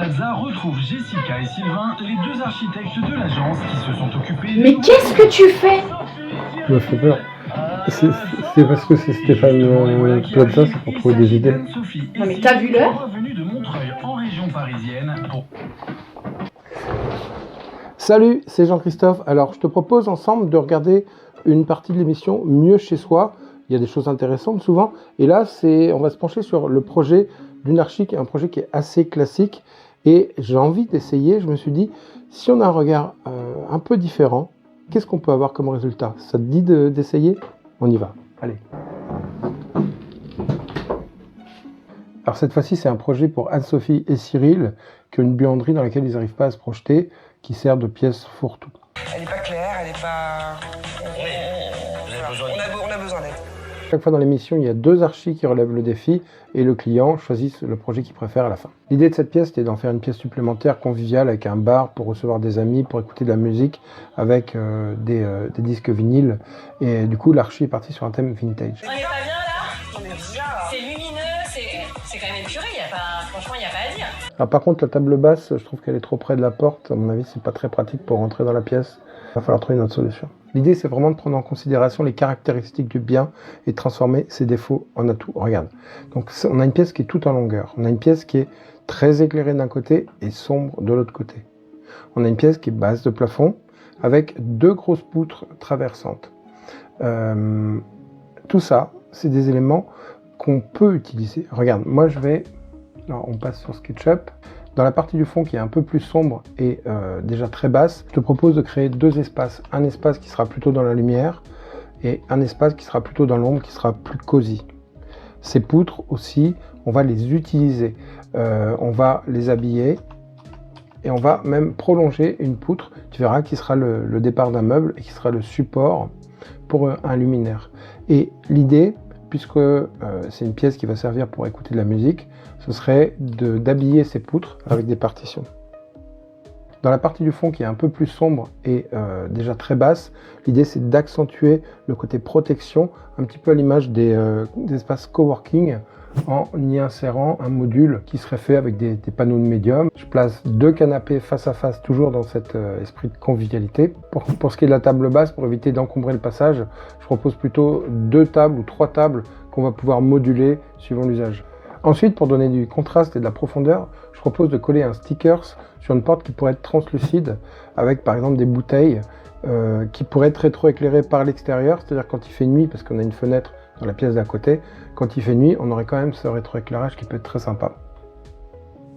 Plaza retrouve Jessica et Sylvain, les deux architectes de l'agence qui se sont occupés... Mais qu'est-ce que tu fais? Tu me fais peur. C'est parce que c'est Stéphane Plaza, c'est pour trouver des idées. Non mais t'as vu l'heure? de Montreuil en région parisienne pour... Salut, c'est Jean-Christophe. Alors, je te propose ensemble de regarder une partie de l'émission Mieux chez soi. Il y a des choses intéressantes souvent. Et là, on va se pencher sur le projet d'une archi, un projet qui est assez classique. Et j'ai envie d'essayer, je me suis dit, si on a un regard un peu différent, qu'est-ce qu'on peut avoir comme résultat? Ça te dit d'essayer? On y va, allez. Alors cette fois-ci, c'est un projet pour Anne-Sophie et Cyril, qui ont une buanderie dans laquelle ils n'arrivent pas à se projeter, qui sert de pièce fourre-tout. Elle n'est pas claire, elle n'est pas... On a besoin d'aide. Chaque fois dans l'émission, il y a deux archis qui relèvent le défi et le client choisit le projet qu'il préfère à la fin. L'idée de cette pièce était d'en faire une pièce supplémentaire conviviale avec un bar pour recevoir des amis, pour écouter de la musique avec des disques vinyles. Et du coup, l'archi est parti sur un thème vintage. On est pas bien là? On est bien là. C'est lumineux, c'est quand même épuré, franchement, il n'y a pas à dire. Alors, par contre, la table basse, je trouve qu'elle est trop près de la porte. À mon avis, c'est pas très pratique pour rentrer dans la pièce. Il va falloir trouver une autre solution. L'idée, c'est vraiment de prendre en considération les caractéristiques du bien et de transformer ses défauts en atouts. Regarde. Donc, on a une pièce qui est toute en longueur. On a une pièce qui est très éclairée d'un côté et sombre de l'autre côté. On a une pièce qui est basse de plafond avec deux grosses poutres traversantes. Tout ça, c'est des éléments qu'on peut utiliser. Regarde, moi je vais... Alors, on passe sur SketchUp. Dans la partie du fond qui est un peu plus sombre et déjà très basse, je te propose de créer deux espaces. Un espace qui sera plutôt dans la lumière et un espace qui sera plutôt dans l'ombre, qui sera plus cosy. Ces poutres aussi, on va les utiliser. On va les habiller et on va même prolonger une poutre, tu verras, qui sera le départ d'un meuble et qui sera le support pour un luminaire. Et l'idée, puisque c'est une pièce qui va servir pour écouter de la musique, ce serait d'habiller ces poutres avec des partitions. Dans la partie du fond qui est un peu plus sombre et déjà très basse, l'idée c'est d'accentuer le côté protection, un petit peu à l'image des espaces coworking, en y insérant un module qui serait fait avec des panneaux de médium. Je place deux canapés face à face, toujours dans cet esprit de convivialité. Pour ce qui est de la table basse, pour éviter d'encombrer le passage, je propose plutôt deux tables ou trois tables qu'on va pouvoir moduler suivant l'usage. Ensuite, pour donner du contraste et de la profondeur, je propose de coller un sticker sur une porte qui pourrait être translucide, avec par exemple des bouteilles qui pourraient être rétroéclairées par l'extérieur, c'est-à-dire quand il fait nuit, parce qu'on a une fenêtre dans la pièce d'à côté, quand il fait nuit, on aurait quand même ce rétroéclairage qui peut être très sympa.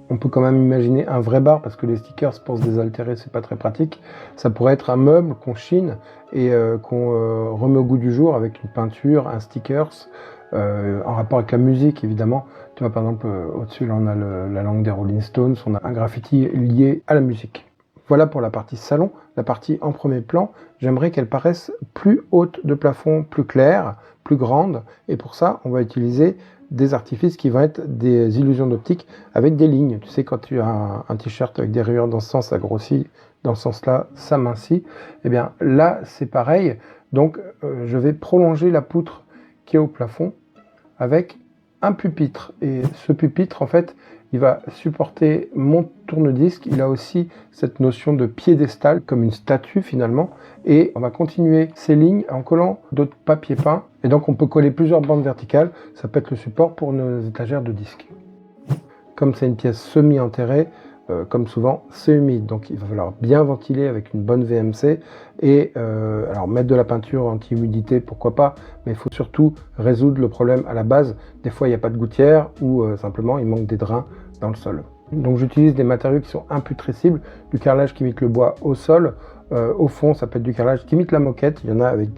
On peut quand même imaginer un vrai bar, parce que les stickers pour se désaltérer, c'est pas très pratique. Ça pourrait être un meuble qu'on chine et qu'on remet au goût du jour avec une peinture, un stickers, en rapport avec la musique évidemment. Tu vois, par exemple, au-dessus, là on a la langue des Rolling Stones, on a un graffiti lié à la musique. Voilà pour la partie salon. La partie en premier plan, j'aimerais qu'elle paraisse plus haute de plafond, plus claire, plus grande. Et pour ça, on va utiliser des artifices qui vont être des illusions d'optique avec des lignes. Tu sais, quand tu as un t-shirt avec des rayures dans ce sens, ça grossit, dans ce sens-là, ça mincit. Et bien là, c'est pareil. Donc, je vais prolonger la poutre qui est au plafond avec un pupitre. Et ce pupitre, en fait, il va supporter mon tourne-disque. Il a aussi cette notion de piédestal, comme une statue finalement. Et on va continuer ces lignes en collant d'autres papiers peints. Et donc on peut coller plusieurs bandes verticales. Ça peut être le support pour nos étagères de disques. Comme c'est une pièce semi-enterrée, comme souvent, c'est humide. Donc il va falloir bien ventiler avec une bonne VMC. Et alors mettre de la peinture anti-humidité, pourquoi pas. Mais il faut surtout résoudre le problème à la base. Des fois, il n'y a pas de gouttière ou simplement il manque des drains dans le sol. Donc j'utilise des matériaux qui sont imputrescibles, du carrelage qui imite le bois au sol, au fond ça peut être du carrelage qui imite la moquette, il y en a avec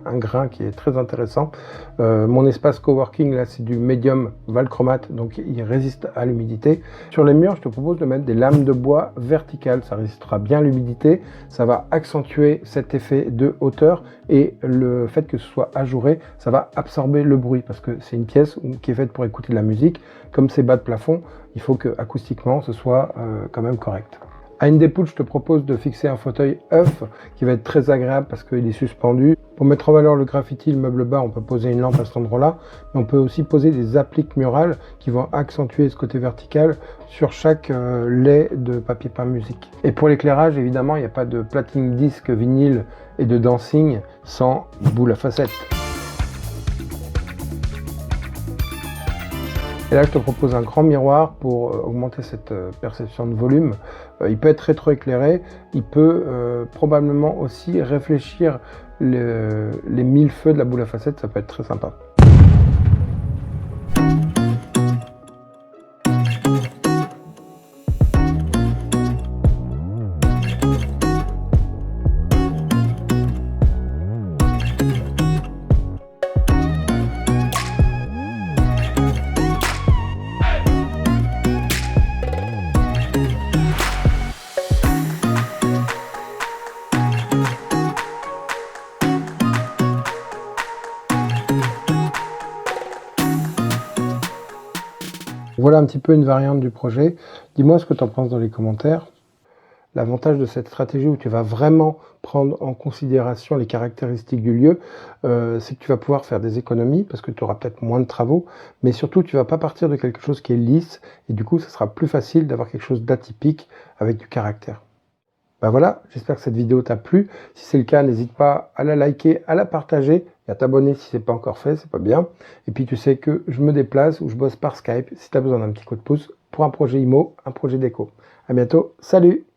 un grain qui est très intéressant. Mon espace coworking là c'est du médium valchromate, donc il résiste à l'humidité. Sur les murs je te propose de mettre des lames de bois verticales, ça résistera bien à l'humidité, ça va accentuer cet effet de hauteur et le fait que ce soit ajouré, ça va absorber le bruit parce que c'est une pièce qui est faite pour écouter de la musique. Comme c'est bas de plafond, il faut que acoustiquement ce soit quand même correct. À Indepool, je te propose de fixer un fauteuil œuf qui va être très agréable parce qu'il est suspendu. Pour mettre en valeur le graffiti, le meuble bas, on peut poser une lampe à cet endroit-là, mais on peut aussi poser des appliques murales qui vont accentuer ce côté vertical sur chaque lait de papier peint musique. Et pour l'éclairage, évidemment, il n'y a pas de platine disque vinyle et de dancing sans boule à facettes. Et là, je te propose un grand miroir pour augmenter cette perception de volume. Il peut être rétroéclairé, il peut probablement aussi réfléchir les millefeuilles de la boule à facettes, ça peut être très sympa. Voilà un petit peu une variante du projet. Dis-moi ce que tu en penses dans les commentaires. L'avantage de cette stratégie où tu vas vraiment prendre en considération les caractéristiques du lieu, c'est que tu vas pouvoir faire des économies parce que tu auras peut-être moins de travaux, mais surtout tu vas pas partir de quelque chose qui est lisse et du coup ça sera plus facile d'avoir quelque chose d'atypique avec du caractère. Ben voilà, j'espère que cette vidéo t'a plu. Si c'est le cas, n'hésite pas à la liker, à la partager et à t'abonner si ce n'est pas encore fait, c'est pas bien. Et puis tu sais que je me déplace ou je bosse par Skype si tu as besoin d'un petit coup de pouce pour un projet IMO, un projet déco. À bientôt, salut!